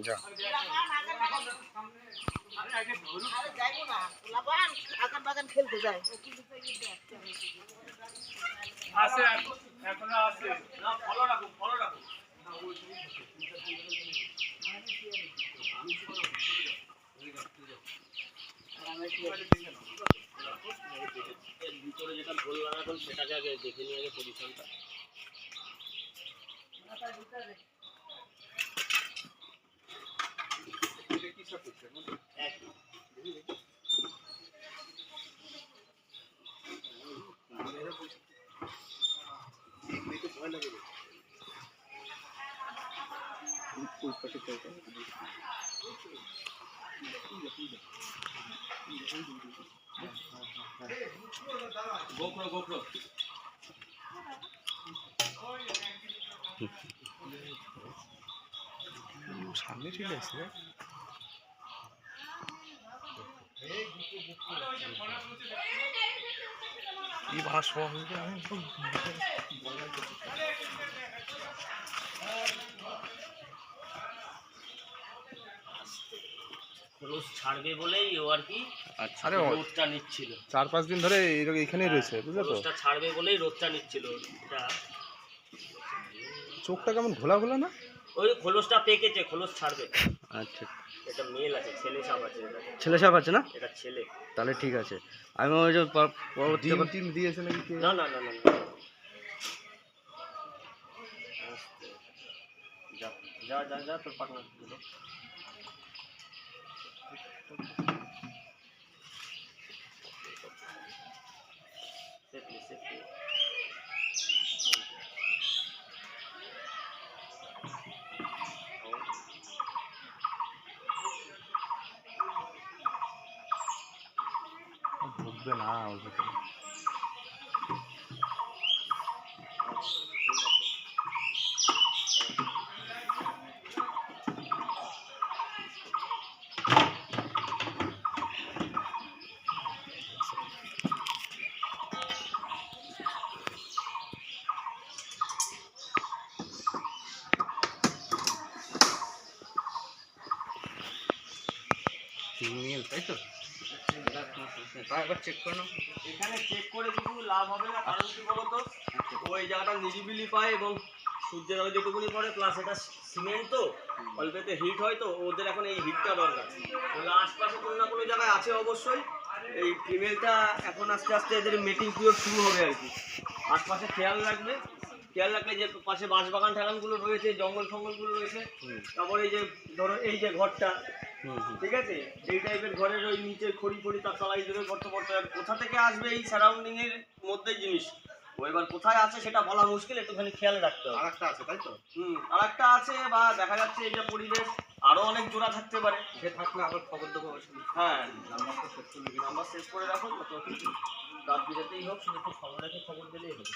যা খেলতে যায় আছে এখনো আছে না ফলো রাখো ভিতরে যেটা গোল লাগাবেন সেটাকে আগে দেখে নিয়ে আগে পজিশনটা গোপ্রো সামনে চলে আসছে এই ভাষা খোলস ছাড়বে বলেই ও আর কি আরে রোদটা নিচ্ছিল 4-5 দিন ধরে এখানেই রয়েছে বুঝলে তো খোলসটা ছাড়বে বলেই রোদটা নিচ্ছিল এটা চোখটা কেমন ঘোলা ঘোলা না ওই খোলসটা পেকেছে খোলস ছাড়বে আচ্ছা এটা মেল আছে ছেলে সাপ আছে এটা ছেলে সাপ আছে না এটা ছেলে তাহলে ঠিক আছে আমি ওই যে পরবর্তী টিম দিয়েছে নাকি না যা তোর পার্টনার সেফলি ঢুকবে না ওই ভিতরে ফিমেল তাই তো একবার চেক করে নাও এখানে চেক করে কিছু লাভ হবে না কারণ কি বলতো ওই জায়গাটা নিরিবিলি পায় এবং সূর্যের আলো যেটুকুনি পড়ে প্লাস এটা সিমেন্ট তো অল্পেতে হিট হয় তো ওদের এখন এই হিটটা দরকার তাহলে আশপাশে কোনো না কোনো জায়গায় আছে অবশ্যই এই ফিমেলটা এখন আস্তে আস্তে এদের মেটিং পিরিয়ড শুরু হবে আর কি আশপাশে খেয়াল রাখলে যে পাশে বাঁশবাগান ঠাগানগুলো রয়েছে জঙ্গল ফঙ্গলগুলো রয়েছে তারপরে এই যে ধরো এই যে ঘরটা ঠিক আছে এই টাইপের ঘরের ওই নিচে খড়ি তার তলায় ধরে করতে কোথা থেকে আসবে এই সারাউন্ডিং এর মধ্যে জিনিস ও এবার কোথায় আছে সেটা বলা মুশকিল একটুখানি খেয়াল রাখতে হবে আরেকটা আছে তাই তো আরেকটা আছে বা দেখা যাচ্ছে এই যে পরিবেশ আরো অনেক জোড়া থাকতে পারে সে থাকলে আবার খবর দেবো হ্যাঁ নাম্বার শেষ করে রাখো যত কিছু রাত বিরাতেই হোক শুধু একটু খবর রেখে খবর দিলেই হবে